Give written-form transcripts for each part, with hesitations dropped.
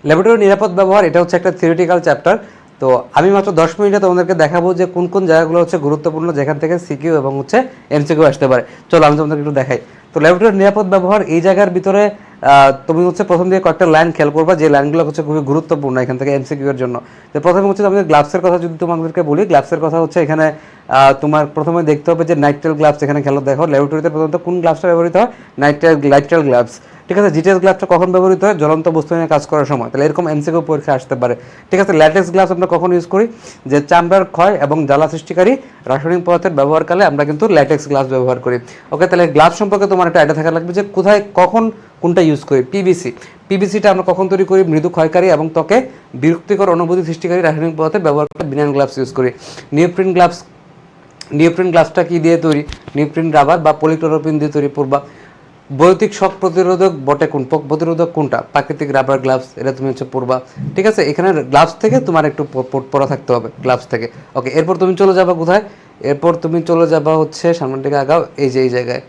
Laboratory নিরাপদ ব্যবহার এটা হচ্ছে একটা থিওরিটিক্যাল চ্যাপ্টার। তো আমি মাত্র 10 মিনিটে তোমাদেরকে দেখাবো যে কোন কোন জায়গাগুলো হচ্ছে গুরুত্বপূর্ণ, যেখান থেকে সিকিউ এবং হচ্ছে এমসিকিউ আসতে পারে। চলো আমি তোমাদেরকে একটু দেখাই। তো ল্যাবরেটরি নিরাপদ ব্যবহার এই জায়গার ভিতরে তুমি হচ্ছে প্রথম দিকে কয়েকটা লাইন খেয়াল করবা, যে লাইনগুলো হচ্ছে খুবই গুরুত্বপূর্ণ এখান থেকে এমসিকিউ এর জন্য। তো প্রথমে হচ্ছে আমাদের গ্লাভসের কথা যদি তোমাদেরকে বলি, গ্লাভসের কথা হচ্ছে এখানে তোমার প্রথমে দেখতে হবে যে নাইট্রাল গ্লাভস এখানে খেলো দেখো ল্যাবরেটরিতে প্রথমত কোন গ্লাভসটা ব্যবহৃত হয়, নাইট্রাল গ্লাভস। ঠিক আছে, জিটিএস গ্লাভসটা কখন ব্যবহৃত হয়, জ্বলন্ত বস্তু নিয়ে কাজ করার সময়। তাহলে এরকম এমসিকিউ পরীক্ষা আসতে পারে। ঠিক আছে, ল্যাটেক্স গ্লাভস আমরা কখন ইউজ করি, যে চামড়ার ক্ষয় এবং জ্বালা সৃষ্টিকারী রাসায়নিক পদার্থের ব্যবহারকালে আমরা কিন্তু ল্যাটেক্স গ্লাভস ব্যবহার করি। ওকে, তাহলে গ্লাভস সম্পর্কে তোমার একটা আইডিয়া থাকা লাগবে যে কোথায় কখন কোনটা ইউজ করি। পিভিসিটা আমরা কখন তৈরি করি, মৃদু ক্ষয়কারী এবং ত্বকে বিরক্তিকর অনুভূতি সৃষ্টিকারী রাসায়নিক পদার্থের ব্যবহার করে বিনাইন গ্লাভস ইউজ করি। নিওপ্রিন গ্লাভসটা কি দিয়ে তৈরি, নিওপ্রিন রাবার বা পলিক্লোরোপিন দিয়ে তৈরি পড়বা। বৈদ্যুতিক শক প্রতিরোধক বটে কোন, প্রতিরোধক কোনটা, প্রাকৃতিক রাবার গ্লাভস, এটা তুমি হচ্ছে পড়বা। ঠিক আছে, এখানে গ্লাভস থেকে তোমার একটু পড়া থাকতে হবে, গ্লাভস থেকে। ওকে, এরপর তুমি চলে যাবা কোথায়, এরপর তুমি চলে যাবা হচ্ছে সামনের দিকে আগাও, এই যে এই জায়গায়।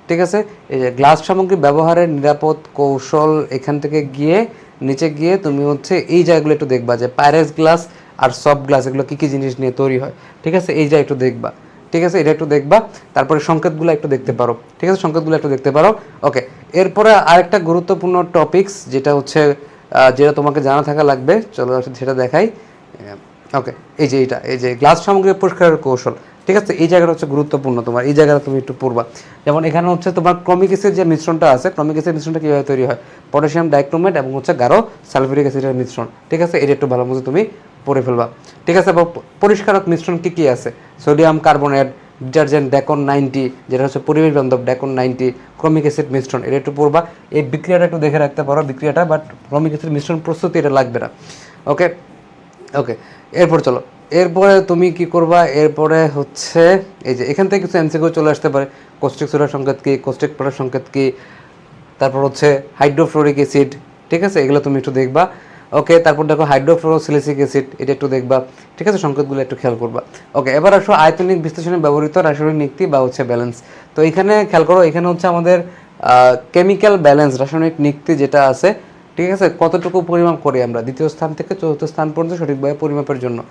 ঠিক আছে, এই যে গ্লাস সামগ্রী ব্যবহারের নিরাপদ কৌশল, এখান থেকে গিয়ে নিচে গিয়ে তুমি হচ্ছে এই জায়গাগুলো একটু দেখবা যে পাইরেক্স গ্লাস আর সফট গ্লাস এগুলো কী কী জিনিস নিয়ে তৈরি হয়। ঠিক আছে, এই জায়গা একটু দেখবা। ঠিক আছে, এটা একটু দেখবা, তারপরে সংকেতগুলো একটু দেখতে পারো। ঠিক আছে, সংকেতগুলো একটু দেখতে পারো। ওকে, এরপরে আরেকটা গুরুত্বপূর্ণ টপিকস যেটা হচ্ছে যেটা তোমাকে জানা থাকা লাগবে, চলো সেটা দেখাই। ওকে, এই যে এটা, এই যে গ্লাস সামগ্রী পরিষ্কারের কৌশল। ঠিক আছে, এই জায়গাটা হচ্ছে গুরুত্বপূর্ণ, তোমার এই জায়গাটা তুমি একটু পড়বা। যেমন এখানে হচ্ছে তোমার ক্রমিক অ্যাসিড যে মিশ্রণটা আছে, ক্রমিক অ্যাসিড মিশ্রণটা কীভাবে তৈরি হয়, পটাশিয়াম ডাইক্রোমেট এবং হচ্ছে গাঢ় সালফিউরিক অ্যাসিডের মিশ্রণ। ঠিক আছে, এটা একটু ভালো মতো তুমি পড়ে ফেলবা। ঠিক আছে, পরিষ্কারক মিশ্রণ কী কী আছে, সোডিয়াম কার্বনেট, ডিটারজেন্ট ড্যাকন 90, যেটা হচ্ছে পরিবেশ বান্ধব ড্যাকন 90, ক্রমিক অ্যাসিড মিশ্রণ, এটা একটু পড়বা। এই বিক্রিয়াটা একটু দেখে রাখতে পারো বিক্রিয়াটা, বাট ক্রমিক অ্যাসিড মিশ্রণ প্রস্তুতি এটা লাগবে না। ওকে ওকে, এরপর চলো, এরপরে তুমি কি করবা, এরপরে হচ্ছে এই যে এখান থেকে কিছু এমসিকিউ চলে আসতে পারে। কোস্টিক সোডার সংকেত কী, কোস্টিক পাউডার সংকেত কী, তারপর হচ্ছে হাইড্রোফ্লোরিক অ্যাসিড। ঠিক আছে, এগুলো তুমি একটু দেখবা। ওকে, তারপর দেখো হাইড্রোফ্লোরোসিলিসিক অ্যাসিড, এটা একটু দেখবা। ঠিক আছে, সংকেতগুলো একটু খেয়াল করবা। ওকে, এবার আসো আয়তনিক বিশ্লেষণে ব্যবহৃত রাসায়নিক নিক্তি বা হচ্ছে ব্যালেন্স। তো এখানে খেয়াল করো, এখানে হচ্ছে আমাদের কেমিক্যাল ব্যালেন্স রাসায়নিক নিক্তি যেটা আছে। ঠিক আছে, কতটুকু পরিমাপ করি আমরা দ্বিতীয় স্থান থেকে চতুর্থ স্থান পর্যন্ত সঠিকভাবে পরিমাপের জন্য।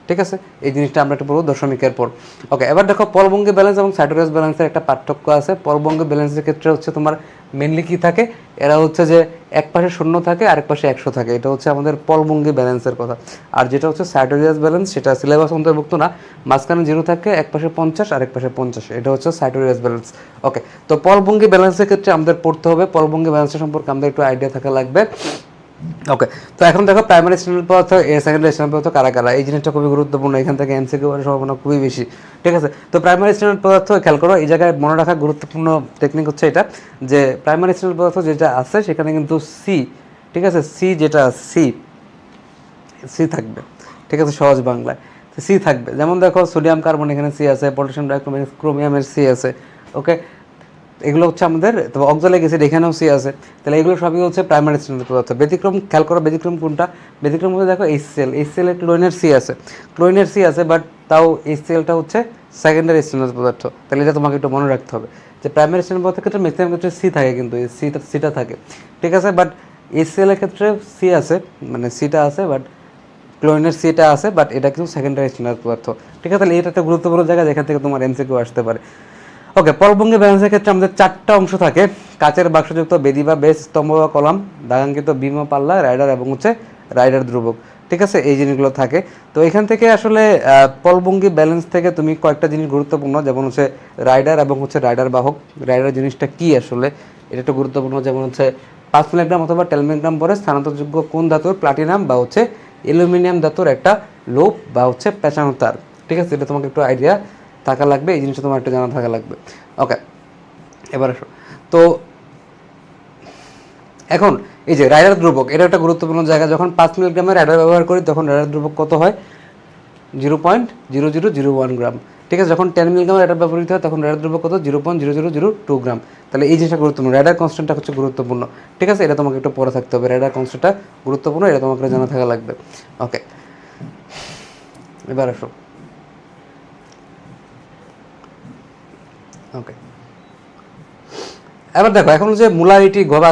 ঠিক আছে, এই জিনিসটা আমরা একটু বলবো দশমিকের পর। ওকে, এবার দেখো পলবঙ্গি ব্যালেন্স এবং সাইটোরিয়াস ব্যালেন্সের একটা পার্থক্য আছে। পলবঙ্গি ব্যালেন্সের ক্ষেত্রে হচ্ছে তোমার মেনলি কী থাকে, এরা হচ্ছে যে এক পাশে 0 থাকে আরেক পাশে 100 থাকে, এটা হচ্ছে আমাদের পলবঙ্গি ব্যালেন্সের কথা। আর যেটা হচ্ছে সাইটোরিয়াস ব্যালেন্স, সেটা সিলেবাস অন্তর্ভুক্ত না, মাঝখানে 0 থাকে, এক পাশে 50 আরেক পাশে 50, এটা হচ্ছে সাইটোরিয়াস ব্যালেন্স। ওকে, তো পলবঙ্গি ব্যালেন্সের ক্ষেত্রে আমাদের পড়তে হবে, পলবঙ্গি ব্যালেন্সের সম্পর্কে আমাদের একটু আইডিয়া থাকা লাগবে। ওকে, তো এখন দেখো প্রাইমারি স্ট্যান্ডার্ড পদার্থ, সেকেন্ডারি স্ট্যান্ডার্ড পদার্থ কারা কারা, এই জিনিসটা খুবই গুরুত্বপূর্ণ, এখান থেকে এমসিকিউ এর সম্ভাবনা খুবই বেশি। ঠিক আছে, তো প্রাইমারি স্ট্যান্ডার্ড পদার্থ খেয়াল করো, এই জায়গায় মনে রাখা গুরুত্বপূর্ণ টেকনিক হচ্ছে এটা, যে প্রাইমারি স্ট্যান্ডার্ড পদার্থ যেটা আছে সেখানে কিন্তু সি, ঠিক আছে, সি যেটা সি থাকবে। ঠিক আছে, সহজ বাংলায় সি থাকবে। যেমন দেখো সোডিয়াম কার্বন এখানে সি আছে, পটাশিয়াম ডাইক্রোমেট, ক্রোমিয়ামের সি আছে। ওকে, এগুলো হচ্ছে আমাদের, তবে অক্সালিক অ্যাসিড এখানেও সি আছে। তাহলে এগুলো সবই হচ্ছে প্রাইমারি স্ট্যান্ডার্ড পদার্থ। ব্যতিক্রম খেয়াল করো, ব্যতিক্রম কোনটা, ব্যতিক্রম হচ্ছে দেখো এইচসিএল ক্লোরিনের সি আছে, বাট তাও এইচসিএলটা হচ্ছে সেকেন্ডারি স্ট্যান্ডার্ড পদার্থ। তাহলে এটা তোমাকে একটু মনে রাখতে হবে যে প্রাইমারি স্ট্যান্ডার্ড পদার্থের ক্ষেত্রে ম্যাক্সিমাম ক্ষেত্রে সি থাকে, কিন্তু এই সিটা থাকে। ঠিক আছে, বাট এইচসিএল এর ক্ষেত্রে সি আছে, মানে সিটা আছে, বাট ক্লোরিনের সিটা আছে, বাট এটা কিন্তু সেকেন্ডারি স্ট্যান্ডার্ড পদার্থ। ঠিক আছে, তাহলে এটা একটা গুরুত্বপূর্ণ জায়গা যেখান থেকে তোমার এমসিকিউ আসতে পারে। ওকে, পলবঙ্গি ব্যালেন্সের ক্ষেত্রে আমাদের 4টা অংশ থাকে, কাচের বাক্সযুক্ত বেদি বা বেস, স্তম্ভ বা কলাম, দাগাঙ্কিত বিম ও পাল্লা, রাইডার এবং হচ্ছে রাইডার ধ্রুবক। ঠিক আছে, এই জিনিসগুলো থাকে। তো এখান থেকে আসলে পলবঙ্গি ব্যালেন্স থেকে তুমি কয়েকটা জিনিস গুরুত্বপূর্ণ, যেমন হচ্ছে রাইডার এবং হচ্ছে রাইডার বাহক। রাইডার জিনিসটা কি আসলে, এটা একটু গুরুত্বপূর্ণ। যেমন হচ্ছে 5 মিলিগ্রাম অথবা 10 মিলিগ্রাম পরে স্থানান্তরযোগ্য কোন ধাতুর, প্লাটিনাম বা হচ্ছে অ্যালুমিনিয়াম ধাতুর একটা লোপ বা হচ্ছে পেঁচানো তার। ঠিক আছে, এটা তোমাকে একটু আইডিয়া থাকা লাগবে, এই জিনিসটা তোমার একটু জানা থাকা লাগবে। ওকে, এবার আসো, তো এখন এই যে রাইডার ধ্রুবক, এটা একটা গুরুত্বপূর্ণ জায়গা। যখন 5 মিলিগ্রামের রাইডার ব্যবহার করি তখন রাইডার ধ্রুবক কত হয়, 0.0001 গ্রাম। ঠিক আছে, যখন 10 মিলিগ্রামের রাইডার ব্যবহৃত হয় তখন রাইডার ধ্রুবক কত, 0.0002 গ্রাম। তাহলে এই জিনিসটা গুরুত্বপূর্ণ, রাইডার কনস্ট্যান্টটা হচ্ছে গুরুত্বপূর্ণ। ঠিক আছে, এটা তোমাকে একটু পড়ে থাকতে হবে, রাইডার কনস্ট্যান্টটা গুরুত্বপূর্ণ, এটা তোমাকে জানা থাকা লাগবে। ওকে, এবার আসো। ওকে, এবার দেখো, এখন যে মোলারিটি বা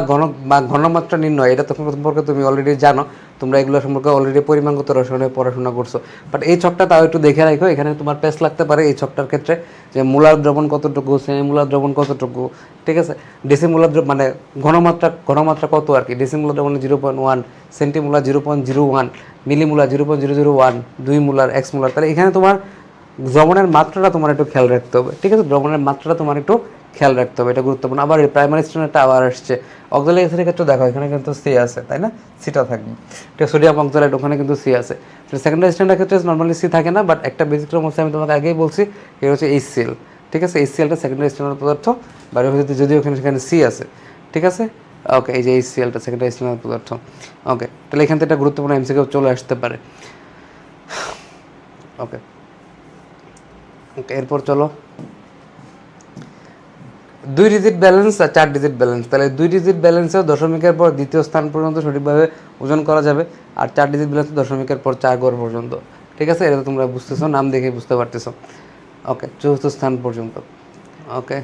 ঘনমাত্রা নির্ণয়, এটা তোমার সম্পর্কে তুমি অলরেডি জানো। তোমরা এগুলো সম্পর্কে অলরেডি পরিমাণগত রসায়নে পড়াশোনা করছো, বাট এই ছকটা তাও একটু দেখে রাখো, এখানে তোমার পেস লাগতে পারে এই ছকটার ক্ষেত্রে, যে মূলার দ্রবণ কতটুকু, সেমিমূলার দ্রবণ কতটুকু, ঠিক আছে, ডেসিমূলার মানে ঘনমাত্রা কত আর কি, ডেসিমূলার দ্রবণ 0.1, সেন্টিমূলার 0.01, মিলিমূলার 0.001, 2 মূলার, এক্স মূলার। তাহলে এখানে তোমার দ্রবণের মাত্রাটা তোমার একটু খেয়াল রাখতে হবে, ঠিক আছে, দ্রবণের মাত্রাটা তোমার একটু খেয়াল রাখতে হবে, এটা গুরুত্বপূর্ণ। আবার এই প্রাইমারি স্ট্যান্ডার্ডটা আবার আসছে, অক্সালাইট অ্যাসিডের ক্ষেত্রে দেখো এখানে কিন্তু সি আছে, তাই না, সিটা থাকবে, ঠিক আছে, সোডিয়াম অক্সালাইট ওখানে কিন্তু সি আছে। সেকেন্ডারি স্ট্যান্ডার্ডের ক্ষেত্রে নর্মালি সি থাকে না, বাট একটা ব্যতিক্রম হচ্ছে, আমি তোমাকে আগেই বলছি, এটা হচ্ছে HCl, ঠিক আছে, HClটা সেকেন্ডারি স্ট্যান্ডার্ড পদার্থ, বাইরে যদিও ওখানে সেখানে সি আছে, ঠিক আছে। ওকে, এই যে HClটা সেকেন্ডারি স্ট্যান্ডার্ড পদার্থ। ওকে, তাহলে এখান থেকে একটা গুরুত্বপূর্ণ এমসিকিউ চলে আসতে পারে। ওকে, এরপর চলো 2 ডিজিট ব্যালেন্স আর 4 ডিজিট ব্যালেন্স। তাহলে 2 ডিজিট ব্যালেন্সেও দশমিকের পর দ্বিতীয় স্থান পর্যন্ত সঠিকভাবে ওজন করা যাবে, আর 4 ডিজিট ব্যালেন্সে দশমিকের পর 4 ঘর পর্যন্ত, ঠিক আছে, এটা তোমরা বুঝতেছো, নাম দেখে বুঝতে পারতেছো। ওকে, চতুর্থ স্থান পর্যন্ত। ওকে,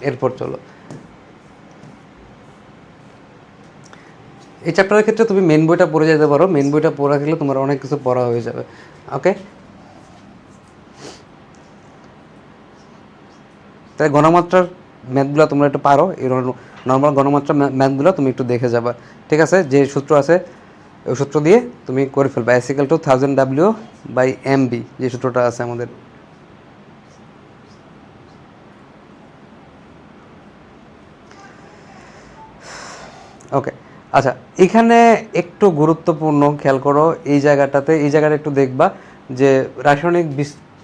এরপর চলো এই চ্যাপ্টারের ক্ষেত্রে তুমি মেন বইটা পড়ে যেতে পারো, মেন বইটা পড়া গেলে তোমার অনেক কিছু পড়া হয়ে যাবে। ওকে, তাই গণমাত্রার ম্যাথগুলো তোমরা একটু পারো, এই নর্মাল গণমাত্রার ম্যাথগুলো তুমি একটু দেখে যাবা, ঠিক আছে, যে সূত্র আছে ওই সূত্র দিয়ে তুমি করে ফেলবা, S=1000 W/MB, যে সূত্রটা আছে আমাদের। ওকে, আচ্ছা, এখানে একটু গুরুত্বপূর্ণ খেয়াল করো, এই জায়গাটা একটু দেখবা যে রাসায়নিক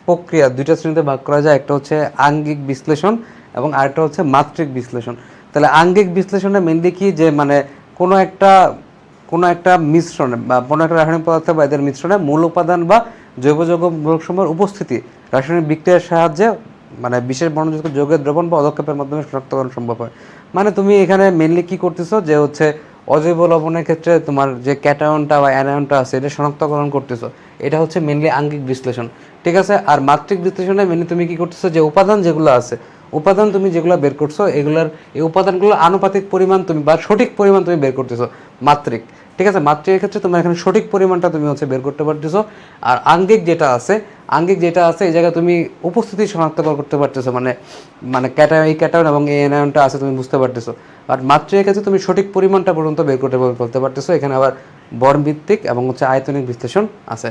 প্রক্রিয়া দুইটা শ্রেণীতে ভাগ করা যায়, একটা হচ্ছে আঙ্গিক বিশ্লেষণ এবং আরেকটা হচ্ছে মাত্রিক বিশ্লেষণ। তাহলে আঙ্গিক বিশ্লেষণে মেনলি কি, যে মানে কোনো একটা মিশ্রণে বা কোনো একটা রাসায়নিক পদার্থ বা এদের মিশ্রণে মূল উপাদান বা জৈব যৌগ মূলকসমূহের উপস্থিতি রাসায়নিক বিক্রিয়ার সাহায্যে মানে বিশেষ বর্ণযুক্ত যৌগের দ্রবণ বা পদক্ষেপের মাধ্যমে শনাক্তকরণ সম্ভব হয়। মানে তুমি এখানে মেনলি কি করতেছো, যে হচ্ছে অজৈব লবণের ক্ষেত্রে তোমার যে ক্যাটায়নটা বা অ্যানায়নটা আছে এটা শনাক্তকরণ করতেছো, এটা হচ্ছে মেনলি আঙ্গিক বিশ্লেষণ, ঠিক আছে। আর মাত্রিক বিশ্লেষণে মেনলি তুমি কি করতেছো, যে উপাদান যেগুলো আছে, উপাদান তুমি যেগুলো বের করছো, এগুলোর এই উপাদানগুলোর আনুপাতিক পরিমাণ তুমি বা সঠিক পরিমাণ তুমি বের করতেছো, মাত্রিক, ঠিক আছে। মাত্রিকের ক্ষেত্রে তোমার এখানে সঠিক পরিমাণটা তুমি হচ্ছে বের করতে পারতেছো। আর আঙ্গিক যেটা আছে এই জায়গায় তুমি উপস্থিতি শনাক্ত করতে পারতেছো, মানে মানে ক্যাটায়ন এবং এই অ্যানায়নটা আছে তুমি বুঝতে পারতেছো। আর মাত্রিকের ক্ষেত্রে তুমি সঠিক পরিমাণটা পর্যন্ত বের করতে বলতে পারতেছো। এখানে আবার বর্ণভিত্তিক এবং হচ্ছে আয়তনিক বিশ্লেষণ আছে।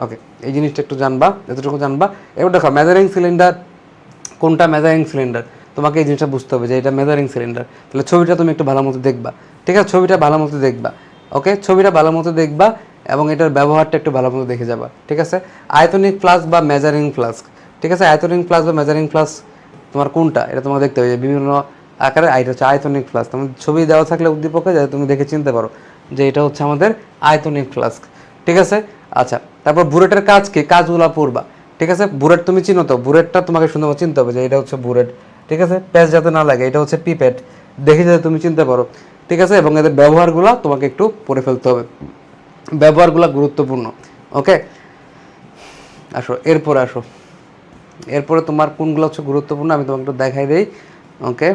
ওকে, এই জিনিসটা একটু জানবা, এতটুকু জানবা। এবার দেখো মেজারিং সিলিন্ডার কোনটা মেজারিং সিলিন্ডার, তোমাকে এই জিনিসটা বুঝতে হবে যে এটা মেজারিং সিলিন্ডার। তাহলে ছবিটা তুমি একটু ভালো মতো দেখবা, ঠিক আছে, ছবিটা ভালো মতো দেখবা। ওকে, ছবিটা ভালো মতো দেখবা এবং এটার ব্যবহারটা একটু ভালো মতো দেখে যাবা, ঠিক আছে। আয়তনিক ফ্লাস্ক বা মেজারিং ফ্লাস্ক, ঠিক আছে, আয়তনিক ফ্লাস্ক বা মেজারিং ফ্লাস্ক তোমার কোনটা এটা তোমার দেখতে হবে, বিভিন্ন আকারে। এটা হচ্ছে আয়তনিক ফ্লাস্ক, তোমার ছবি দেওয়া থাকলে উদ্দীপকে যাতে তুমি দেখে চিনতে পারো যে এটা হচ্ছে আমাদের আয়তনিক ফ্লাস্ক, ঠিক আছে। আচ্ছা, তারপর বুলেটের কাজ কি, কাজগুলা পড়বা, ঠিক আছে। বুলেট তুমি চিনো তো, বুলেটটা তোমাকে সুন্দর চিনতে হবে যে এটা হচ্ছে বুলেট, ঠিক আছে, প্যাচ যাতে না লাগে, এটা হচ্ছে পিপেট, দেখে যাতে তুমি চিনতে পারো, ঠিক আছে। এবং এদের ব্যবহারগুলো তোমাকে একটু পড়ে ফেলতে হবে, ব্যবহারগুলো গুরুত্বপূর্ণ। ওকে, এরপরে তোমার কোনগুলো হচ্ছে গুরুত্বপূর্ণ আমি তোমাকে একটু দেখাই দিই। ওকে,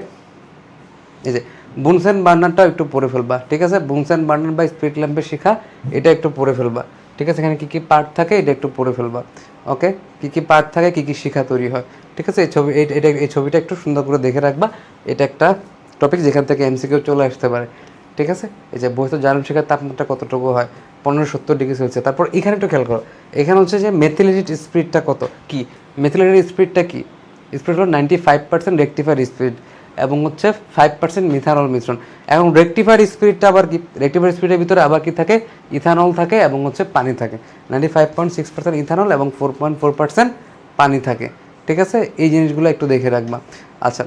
এই যে বুনসেন বার্নারটা একটু পড়ে ফেলবা, ঠিক আছে, বুনসেন বার্নার বা স্পিরিট ল্যাম্পের শিখা, এটা একটু পড়ে ফেলবা, ঠিক আছে। এখানে কী কী পার্ট থাকে এটা একটু পড়ে ফেলবা। ওকে, কী কী পার্ট থাকে, কী কী শিখা তৈরি হয়, ঠিক আছে। এই ছবিটা একটু সুন্দর করে দেখে রাখবা, এটা একটা টপিক যেখান থেকে এমসিকিউ চলে আসতে পারে, ঠিক আছে। এই যে বৈদ্যুতিক জ্বালানি শিখার তাপমাত্রা কতটুকু হয়, 1570°C। তারপর এখানে একটু খেয়াল করো, এখানে হচ্ছে যে মেথিলেটেড স্পিরিটটা কত, কি মেথিলেটেড স্পিরিটটা কি, স্পিরিট হলো 95% রেক্টিফায়ার স্পিরিট এবং হচ্ছে 5% মিথানল মিশ্রণ। এবং রেক্টিফায়ার স্পিরিটটা আবার কি, রেক্টিফায়ার স্পিরিটের ভিতরে আবার কি থাকে, ইথানল থাকে এবং হচ্ছে পানি থাকে। 95.6% ইথানল এবং 4.4% পানি থাকে, ঠিক আছে। এই জিনিসগুলো একটু দেখে রাখবা। আচ্ছা,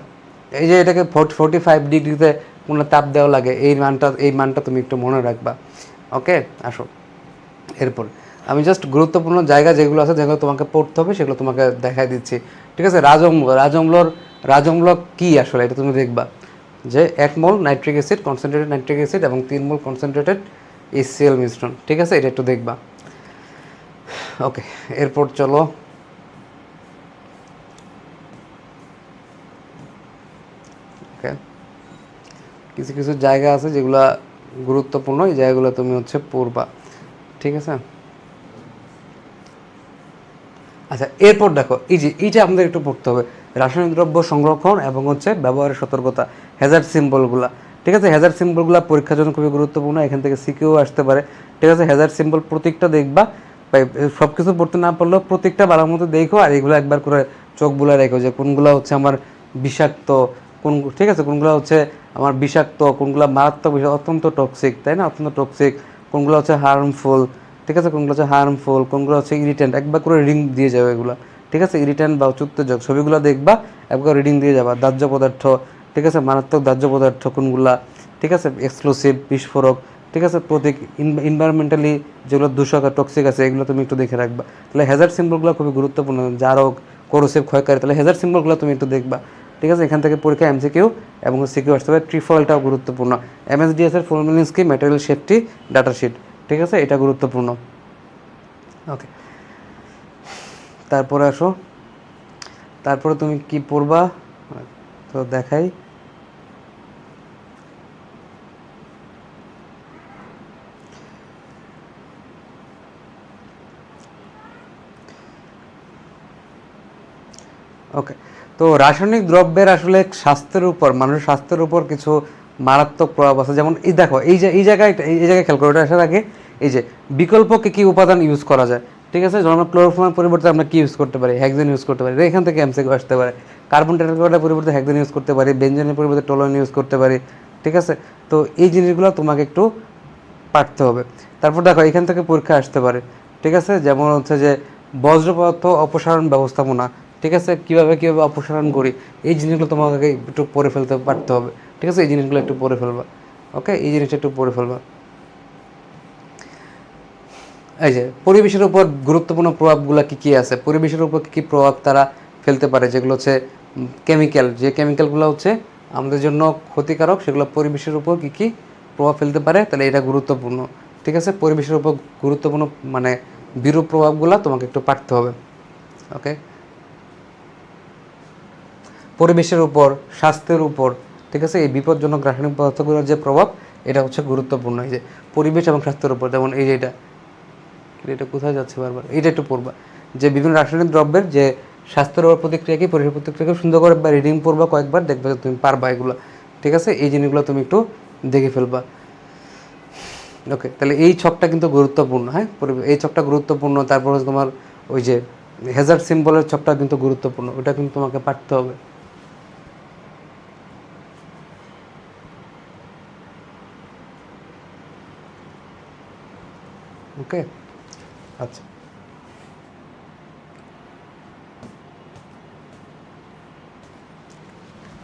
এই যে এটাকে 45°তে কোনো তাপ দেওয়া লাগে, এই মানটা তুমি একটু মনে রাখবা। ওকে, আসো এরপর আমি জাস্ট গুরুত্বপূর্ণ জায়গা যেগুলো আছে, যেগুলো তোমাকে পড়তে হবে সেগুলো তোমাকে দেখাই দিচ্ছি, ঠিক আছে। রাজম্ল কি আসলে এটা তুমি দেখবা, যে 1 mole nitric acid, concentrated nitric acid এবং 3 মোল কনসেন্ট্রেটেড HCl মিশ্রণ, ঠিক আছে, এটা একটু দেখবা। ওকে, এরপর চলো ওকে, কিছু কিছু জায়গা আছে যেগুলা গুরুত্বপূর্ণ, এই জায়গাগুলো তুমি হচ্ছে পড়বা, ঠিক আছে। আচ্ছা, এরপর দেখো এইটা আমাদের একটু পড়তে হবে, রাসায়নিক দ্রব্য সংরক্ষণ এবং হচ্ছে ব্যবহারের সতর্কতা, হ্যাজার্ড সিম্বলগুলা, ঠিক আছে। হ্যাজার্ড সিম্বলগুলো পরীক্ষার জন্য খুবই গুরুত্বপূর্ণ, এখান থেকে সিকিউ আসতে পারে, ঠিক আছে। হ্যাজার্ড সিম্বল প্রতীকটা দেখবা, সব কিছু পড়তে না পারলেও প্রতীকটা ভালোর মতো দেখো, আর এগুলো একবার করে চোখ বুলা রেখো যে কোনগুলো হচ্ছে আমার বিষাক্ত, কোন, ঠিক আছে, কোনগুলো হচ্ছে আমার বিষাক্ত, কোনগুলো মারাত্মক বিষয়, অত্যন্ত টক্সিক, তাই না, অত্যন্ত টক্সিক, কোনগুলো হচ্ছে হার্মফুল, ঠিক আছে, কোনগুলো হচ্ছে হার্মফুল, কোনগুলো হচ্ছে ইরিটেন্ট, একবার করে রিডিং দিয়ে যাবে এগুলো, ঠিক আছে। ইরিটেন্ট বা উত্তেজক ছবিগুলো দেখবা, একবার রিডিং দিয়ে যাবা। দাহ্য পদার্থ, ঠিক আছে, মারাত্মক দাহ্য পদার্থ কোনগুলা, ঠিক আছে, এক্সপ্লোসিভ, বিস্ফোরক, ঠিক আছে, প্রতীক, এনভায়রনমেন্টালি যেগুলো দূষক আর টক্সিক আছে এগুলো তুমি একটু দেখে রাখবা। তাহলে হ্যাজার্ড সিম্বলগুলো খুবই গুরুত্বপূর্ণ, জারক, কোরোসিভ, ক্ষয়কারী, তাহলে হ্যাজার্ড সিম্বলগুলো তুমি একটু দেখবা, ঠিক আছে। এখান থেকে পরীক্ষা এমসিকিউ এবং সিকিউ আসতে পারে। ট্রিফলটাও গুরুত্বপূর্ণ, এমএসডিএস এর ফুল মিনিং কি, ম্যাটেরিয়াল সেফটি ডাটা শিট, ঠিক আছে, এটা গুরুত্বপূর্ণ। ওকে, তারপরে আসো, তারপরে তুমি কি পড়বা, তো দেখাই। ওকে, তো রাসায়নিক দ্রব্যের আসলে স্বাস্থ্যের উপর, মানুষের স্বাস্থ্যের উপর কিছু মারাত্মক প্রভাব আছে। যেমন এই দেখো, এই জায়গায় খেয়াল করো, এটা আসার আগে এই যে বিকল্প কী উপাদান ইউজ করা যায়, ঠিক আছে। যেমন আমরা ক্লোরোফর্মের পরিবর্তে আমরা কি ইউজ করতে পারি, হেক্সেন ইউজ করতে পারি, এখান থেকে এমসিকিউ আসতে পারে। কার্বন টেট্রাক্লোরাইডের পরিবর্তে হেক্সেন ইউজ করতে পারি, বেনজেনের পরিবর্তে টলোয়েন ইউজ করতে পারি, ঠিক আছে। তো এই জিনিসগুলো তোমাকে একটু পারতে হবে। তারপর দেখো এখান থেকে পরীক্ষা আসতে পারে, ঠিক আছে। যেমন হচ্ছে যে বজ্র পদার্থ অপসারণ ব্যবস্থাপনা, ঠিক আছে, কীভাবে অপসারণ করি, এই জিনিসগুলো তোমাকে একটু পড়ে ফেলতে পারতে হবে, ঠিক আছে। এই জিনিসগুলো একটু পড়ে ফেলবা, ওকে, এই জিনিসটা একটু পড়ে ফেলবা। এই যে পরিবেশের উপর গুরুত্বপূর্ণ প্রভাবগুলো কী কী আছে, পরিবেশের উপর কী কী প্রভাব তারা ফেলতে পারে, যেগুলো হচ্ছে কেমিক্যাল, যে কেমিক্যালগুলো হচ্ছে আমাদের জন্য ক্ষতিকারক, সেগুলো পরিবেশের উপর কী কী প্রভাব ফেলতে পারে, তাহলে এটা গুরুত্বপূর্ণ, ঠিক আছে। পরিবেশের উপর গুরুত্বপূর্ণ মানে বিরূপ প্রভাবগুলো তোমাকে একটু পারতে হবে, ওকে। পরিবেশের উপর, স্বাস্থ্যের উপর, ঠিক আছে, এই বিপজ্জনক রাসায়নিক পদার্থগুলোর যে প্রভাব, এটা হচ্ছে গুরুত্বপূর্ণ। এই যে পরিবেশ এবং স্বাস্থ্যের উপর, যেমন এই যে এটা কোথায় যাচ্ছে বারবার, এটা একটু পড়বা, যে বিভিন্ন রাসায়নিক দ্রব্যের যে স্বাস্থ্যের উপর প্রতিক্রিয়া কি, পরিবেশ প্রতিক্রিয়াকে সুন্দর করে বা রিডিং পড়বা কয়েকবার, দেখবে তুমি পারবা এগুলো, ঠিক আছে। এই জিনিসগুলো তুমি একটু দেখে ফেলবা, ওকে। তাহলে এই ছকটা কিন্তু গুরুত্বপূর্ণ, হ্যাঁ, এই ছকটা গুরুত্বপূর্ণ। তারপর হচ্ছে তোমার ওই যে হ্যাজার্ড সিম্বলের ছকটা কিন্তু গুরুত্বপূর্ণ, ওটা কিন্তু তোমাকে পারতে হবে, ওকে। আচ্ছা,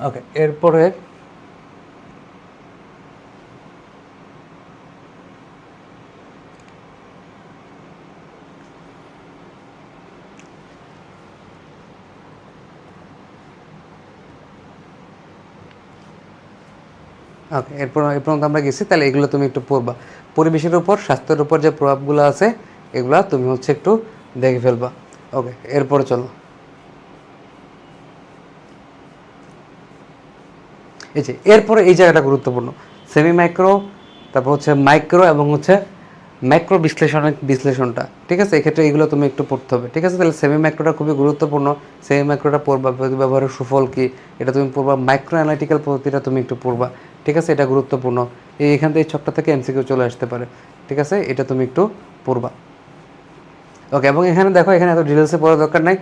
ওকে, এরপরে ওকে, এরপর আমরা গেছি, তাহলে এগুলো তুমি একটু পড়বা। পরিবেশের উপর, স্বাস্থ্যের উপর যে প্রভাবগুলো আছে এগুলো তুমি হচ্ছে একটু দেখে ফেলবা, ওকে। এরপরে চলো, এই যে এরপরে এই জায়গাটা গুরুত্বপূর্ণ, সেমি মাইক্রো, তারপর হচ্ছে মাইক্রো এবং হচ্ছে ম্যাক্রো বিশ্লেষণটা, ঠিক আছে। এক্ষেত্রে এগুলো তুমি একটু পড়তে হবে, ঠিক আছে। তাহলে সেমি মাইক্রোটা খুবই গুরুত্বপূর্ণ, সেমি মাইক্রোটা পড়বা, ব্যবহারের সুফল কী এটা তুমি পড়বা, মাইক্রো অ্যানালিটিক্যাল পদ্ধতিটা তুমি একটু পড়বা, ঠিক আছে, এটা গুরুত্বপূর্ণ। এখান থেকে এই ছকটা থেকে এমসিকিউ চলে আসতে পারে, ঠিক আছে, এটা তুমি একটু পড়বা, ওকে। এবং এখানে দেখো, এখানে এত ডিটেলসে পড়ার দরকার নাই,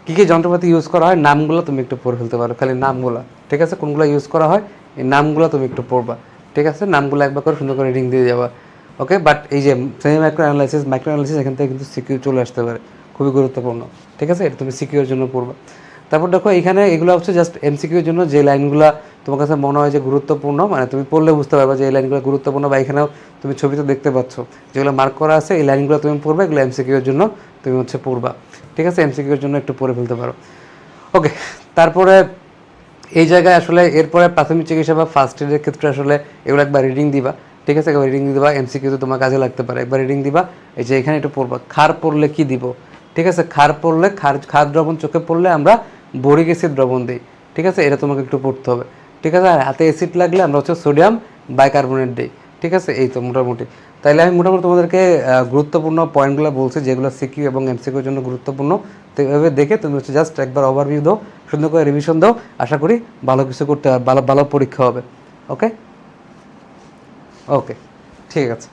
কী কী যন্ত্রপাতি ইউজ করা হয় নামগুলো তুমি একটু পড়ে ফেলতে পারো, খালি নামগুলো, ঠিক আছে, কোনগুলো ইউজ করা হয় এই নামগুলো তুমি একটু পড়বা, ঠিক আছে। নামগুলো একবার করে সুন্দর করে রিডিং দিয়ে যাবা, ওকে। বাট এই যে সেমি মাইক্রো অ্যানালাইসিস এখান থেকে কিন্তু সিকিউ চলে আসতে পারে, খুবই গুরুত্বপূর্ণ, ঠিক আছে, এটা তুমি সিকিউর জন্য পড়বা। তারপর দেখো এখানে এগুলো হচ্ছে জাস্ট এমসিকিউর জন্য, যে লাইনগুলো তোমার কাছে মনে হয় যে গুরুত্বপূর্ণ, মানে তুমি পড়লে বুঝতে পারবে যে এই লাইনগুলো গুরুত্বপূর্ণ, বা এখানেও তুমি ছবিতে দেখতে পাচ্ছ যেগুলো মার্ক করা আছে, এই লাইনগুলো তুমি পড়বে, এগুলো এমসিকিউর জন্য তুমি হচ্ছে পড়বা, ঠিক আছে, এমসিকিউর জন্য একটু পড়ে ফেলতে পারো, ওকে। তারপরে এই জায়গায় আসলে এরপরে প্রাথমিক চিকিৎসা বা ফার্স্ট এডের ক্ষেত্রে আসলে এগুলো একবার রিডিং দিবা, ঠিক আছে, একবার রিডিং দিবা, এমসিকিউতে তোমার কাজে লাগতে পারে, একবার রিডিং দিবা। এই যে এখানে একটু পড়বা, ক্ষার পড়লে কি দিব, ঠিক আছে, ক্ষার পড়লে ক্ষার দ্রবণ চোখে পড়লে আমরা বোরিক অ্যাসিড দ্রবণ দিই, ঠিক আছে, এটা তোমাকে একটু পড়তে হবে, ঠিক আছে। আর হাতে অ্যাসিড লাগলে আমরা হচ্ছে সোডিয়াম বাইকার্বনেট দিই, ঠিক আছে, এই তো মোটামুটি। তাইলে আমি মোটামুটি তোমাদেরকে গুরুত্বপূর্ণ পয়েন্টগুলো বলছি যেগুলো সিকিউ এবং এমসিকিউর জন্য গুরুত্বপূর্ণ। তো এভাবে দেখে তুমি হচ্ছে জাস্ট একবার ওভারভিউ দাও, সুন্দর করে রিভিশন দাও, আশা করি ভালো কিছু করতে ভালো ভালো পরীক্ষা হবে। ওকে ওকে, ঠিক আছে।